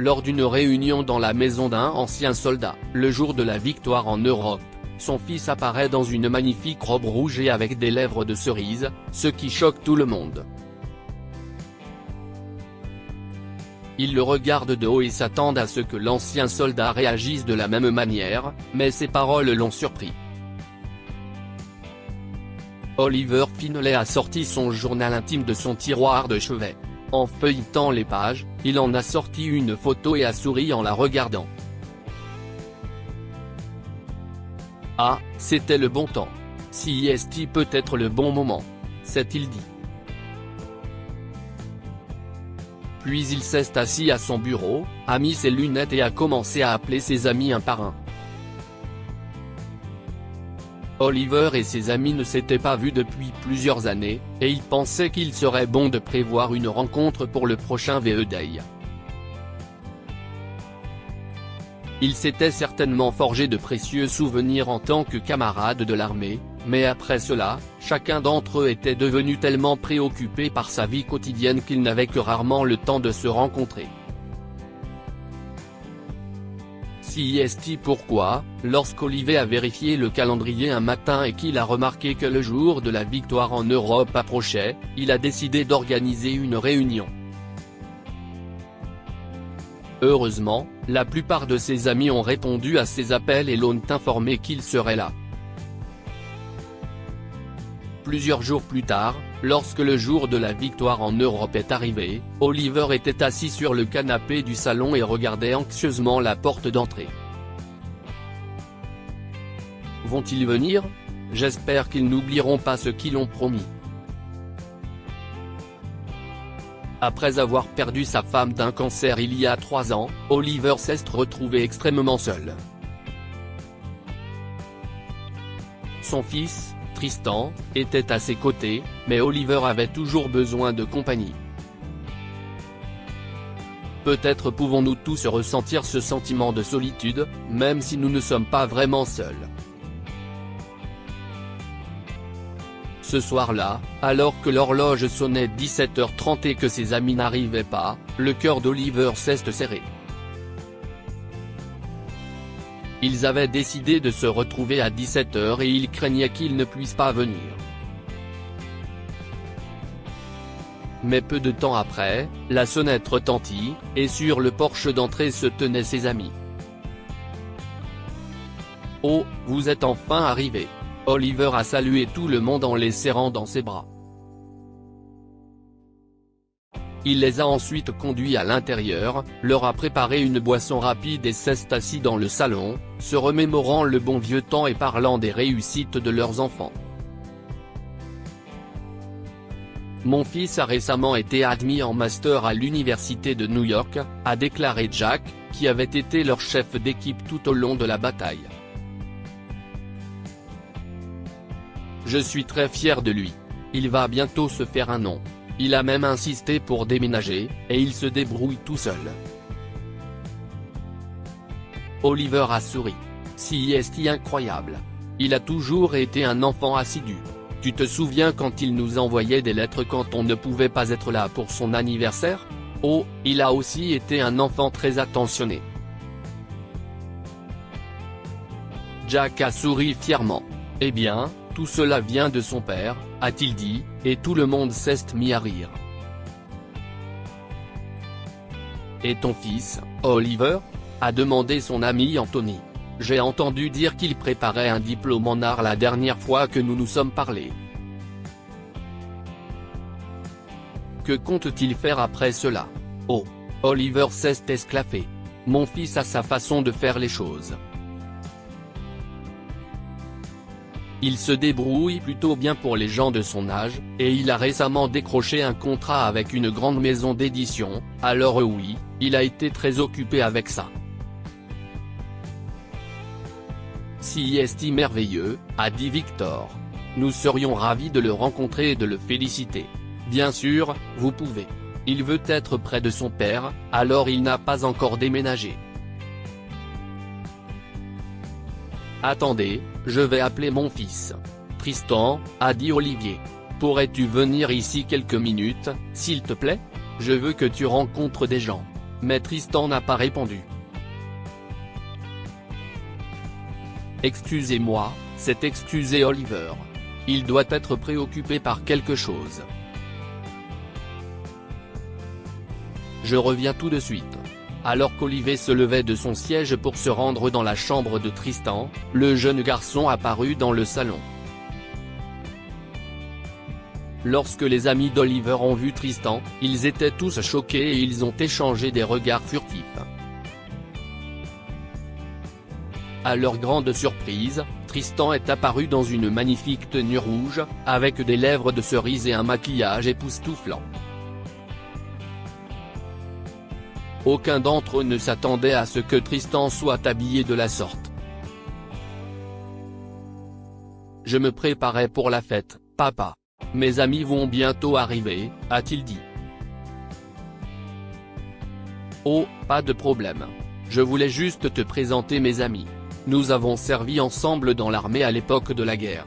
Lors d'une réunion dans la maison d'un ancien soldat, le jour de la victoire en Europe, son fils apparaît dans une magnifique robe rouge et avec des lèvres de cerise, ce qui choque tout le monde. Ils le regardent de haut et s'attendent à ce que l'ancien soldat réagisse de la même manière, mais ses paroles l'ont surpris. Oliver Finlay a sorti son journal intime de son tiroir de chevet. En feuilletant les pages, il en a sorti une photo et a souri en la regardant. Ah, c'était le bon temps. CIST peut être le bon moment. S'est-il dit. Puis il s'est assis à son bureau, a mis ses lunettes et a commencé à appeler ses amis un par un. Oliver et ses amis ne s'étaient pas vus depuis plusieurs années, et ils pensaient qu'il serait bon de prévoir une rencontre pour le prochain VE Day. Ils s'étaient certainement forgé de précieux souvenirs en tant que camarades de l'armée, mais après cela, chacun d'entre eux était devenu tellement préoccupé par sa vie quotidienne qu'ils n'avaient que rarement le temps de se rencontrer. CIST pourquoi, lorsqu'Oliver a vérifié le calendrier un matin et qu'il a remarqué que le jour de la victoire en Europe approchait, il a décidé d'organiser une réunion. Heureusement, la plupart de ses amis ont répondu à ses appels et l'ont informé qu'il serait là. Plusieurs jours plus tard, lorsque le jour de la victoire en Europe est arrivé, Oliver était assis sur le canapé du salon et regardait anxieusement la porte d'entrée. Vont-ils venir? J'espère qu'ils n'oublieront pas ce qu'ils ont promis. Après avoir perdu sa femme d'un cancer il y a 3 ans, Oliver s'est retrouvé extrêmement seul. Son fils, Tristan, était à ses côtés, mais Oliver avait toujours besoin de compagnie. Peut-être pouvons-nous tous ressentir ce sentiment de solitude, même si nous ne sommes pas vraiment seuls. Ce soir-là, alors que l'horloge sonnait 17h30 et que ses amis n'arrivaient pas, le cœur d'Oliver s'est serré. Ils avaient décidé de se retrouver à 17h et il craignait qu'ils ne puissent pas venir. Mais peu de temps après, la sonnette retentit, et sur le porche d'entrée se tenaient ses amis. « Oh, vous êtes enfin arrivés !» Oliver a salué tout le monde en les serrant dans ses bras. Il les a ensuite conduits à l'intérieur, leur a préparé une boisson rapide et s'est assis dans le salon, se remémorant le bon vieux temps et parlant des réussites de leurs enfants. Mon fils a récemment été admis en master à l'université de New York, a déclaré Jack, qui avait été leur chef d'équipe tout au long de la bataille. Je suis très fier de lui. Il va bientôt se faire un nom. Il a même insisté pour déménager, et il se débrouille tout seul. Oliver a souri. CIST incroyable. Il a toujours été un enfant assidu. Tu te souviens quand il nous envoyait des lettres quand on ne pouvait pas être là pour son anniversaire? Oh, il a aussi été un enfant très attentionné. Jack a souri fièrement. Eh bien, tout cela vient de son père, a-t-il dit, et tout le monde s'est mis à rire. Et ton fils, Oliver? A demandé son ami Anthony. J'ai entendu dire qu'il préparait un diplôme en art la dernière fois que nous nous sommes parlé. Que compte-t-il faire après cela? Oh, Oliver s'est esclaffé. Mon fils a sa façon de faire les choses. Il se débrouille plutôt bien pour les gens de son âge, et il a récemment décroché un contrat avec une grande maison d'édition, alors oui, il a été très occupé avec ça. CIST merveilleux, a dit Victor. Nous serions ravis de le rencontrer et de le féliciter. Bien sûr, vous pouvez. Il veut être près de son père, alors il n'a pas encore déménagé. Attendez, je vais appeler mon fils. Tristan, a dit Olivier. Pourrais-tu venir ici quelques minutes, s'il te plaît? Je veux que tu rencontres des gens. mais Tristan n'a pas répondu. Excusez-moi, s'est excusé Oliver. Il doit être préoccupé par quelque chose. Je reviens tout de suite. Alors qu'Oliver se levait de son siège pour se rendre dans la chambre de Tristan, le jeune garçon apparut dans le salon. Lorsque les amis d'Oliver ont vu Tristan, ils étaient tous choqués et ils ont échangé des regards furtifs. À leur grande surprise, Tristan est apparu dans une magnifique tenue rouge, avec des lèvres de cerise et un maquillage époustouflant. Aucun d'entre eux ne s'attendait à ce que Tristan soit habillé de la sorte. « Je me préparais pour la fête, papa. Mes amis vont bientôt arriver, a-t-il dit. Oh, pas de problème. Je voulais juste te présenter mes amis. Nous avons servi ensemble dans l'armée à l'époque de la guerre.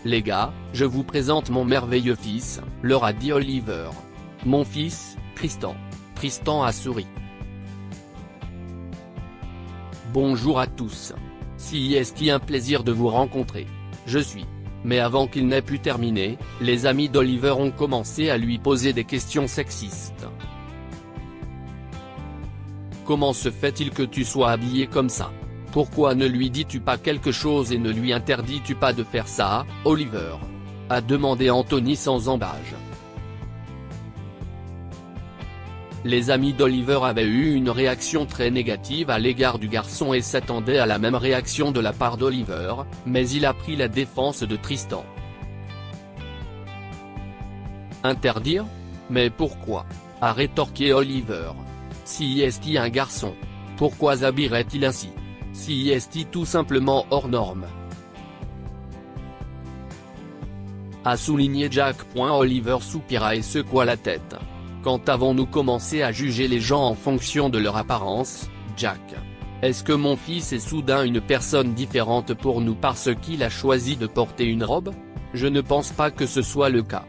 Les gars, je vous présente mon merveilleux fils, leur a dit Oliver. Mon fils, Tristan. Tristan a souri. Bonjour à tous. C'est un plaisir de vous rencontrer. Je suis. Mais avant qu'il n'ait pu terminer, les amis d'Oliver ont commencé à lui poser des questions sexistes. Comment se fait-il que tu sois habillé comme ça? Pourquoi ne lui dis-tu pas quelque chose et ne lui interdis-tu pas de faire ça, Oliver? A demandé Anthony sans embâge. Les amis d'Oliver avaient eu une réaction très négative à l'égard du garçon et s'attendaient à la même réaction de la part d'Oliver, mais il a pris la défense de Tristan. Interdire? Mais pourquoi? A rétorqué Oliver. Si est un garçon. Pourquoi s'habillerait-il ainsi? Si est tout simplement hors norme. A souligné Jack. Oliver soupira et secoua la tête. Quand avons-nous commencé à juger les gens en fonction de leur apparence, Jack? Est-ce que mon fils est soudain une personne différente pour nous parce qu'il a choisi de porter une robe? Je ne pense pas que ce soit le cas.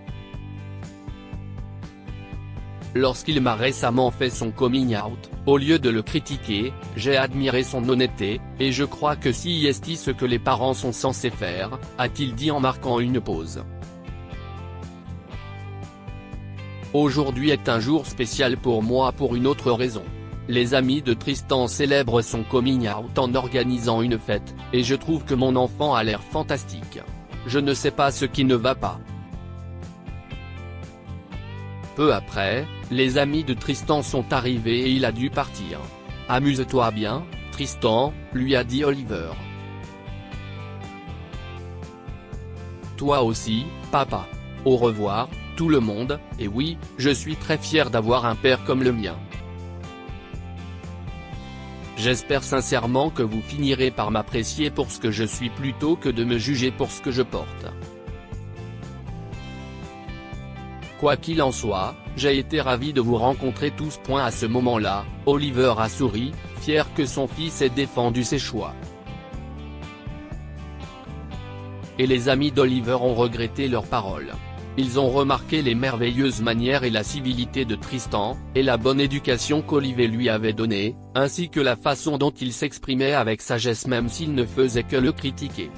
Lorsqu'il m'a récemment fait son coming out, au lieu de le critiquer, j'ai admiré son honnêteté, et je crois que si est ce que les parents sont censés faire, a-t-il dit en marquant une pause. Aujourd'hui est un jour spécial pour moi pour une autre raison. Les amis de Tristan célèbrent son coming out en organisant une fête, et je trouve que mon enfant a l'air fantastique. Je ne sais pas ce qui ne va pas. Peu après, les amis de Tristan sont arrivés et il a dû partir. Amuse-toi bien, Tristan, lui a dit Oliver. Toi aussi, papa. Au revoir, tout le monde, et oui, je suis très fier d'avoir un père comme le mien. J'espère sincèrement que vous finirez par m'apprécier pour ce que je suis plutôt que de me juger pour ce que je porte. Quoi qu'il en soit, j'ai été ravi de vous rencontrer tous. À ce moment-là, Oliver a souri, fier que son fils ait défendu ses choix. Et les amis d'Oliver ont regretté leurs paroles. Ils ont remarqué les merveilleuses manières et la civilité de Tristan, et la bonne éducation qu'Oliver lui avait donnée, ainsi que la façon dont il s'exprimait avec sagesse même s'il ne faisait que le critiquer.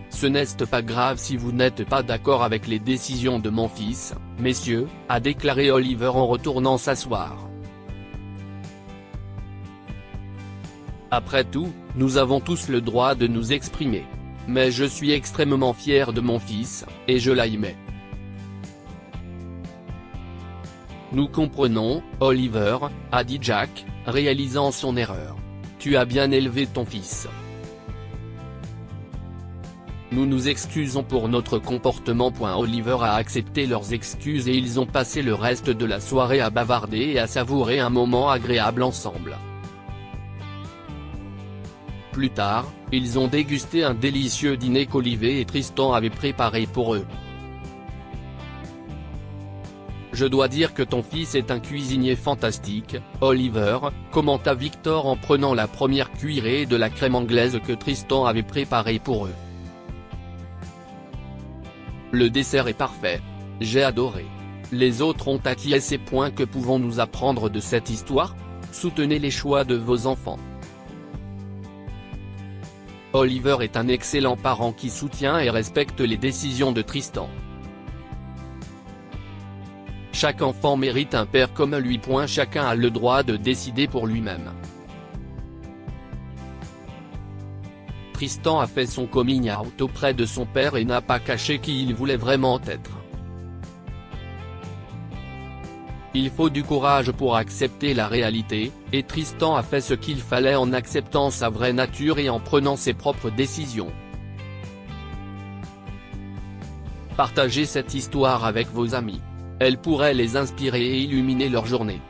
Ce n'est pas grave si vous n'êtes pas d'accord avec les décisions de mon fils, messieurs, a déclaré Oliver en retournant s'asseoir. Après tout, nous avons tous le droit de nous exprimer. Mais je suis extrêmement fier de mon fils, et je l'aimais. Nous comprenons, Oliver, a dit Jack, réalisant son erreur. Tu as bien élevé ton fils. Nous nous excusons pour notre comportement. Oliver a accepté leurs excuses et ils ont passé le reste de la soirée à bavarder et à savourer un moment agréable ensemble. Plus tard, ils ont dégusté un délicieux dîner qu'Oliver et Tristan avaient préparé pour eux. Je dois dire que ton fils est un cuisinier fantastique, Oliver, commenta Victor en prenant la première cuillerée de la crème anglaise que Tristan avait préparée pour eux. Le dessert est parfait. J'ai adoré. Les autres ont acquiescé. Que pouvons-nous apprendre de cette histoire? Soutenez les choix de vos enfants. Oliver est un excellent parent qui soutient et respecte les décisions de Tristan. Chaque enfant mérite un père comme lui. Chacun a le droit de décider pour lui-même. Tristan a fait son coming out auprès de son père et n'a pas caché qui il voulait vraiment être. Il faut du courage pour accepter la réalité, et Tristan a fait ce qu'il fallait en acceptant sa vraie nature et en prenant ses propres décisions. Partagez cette histoire avec vos amis. Elle pourrait les inspirer et illuminer leur journée.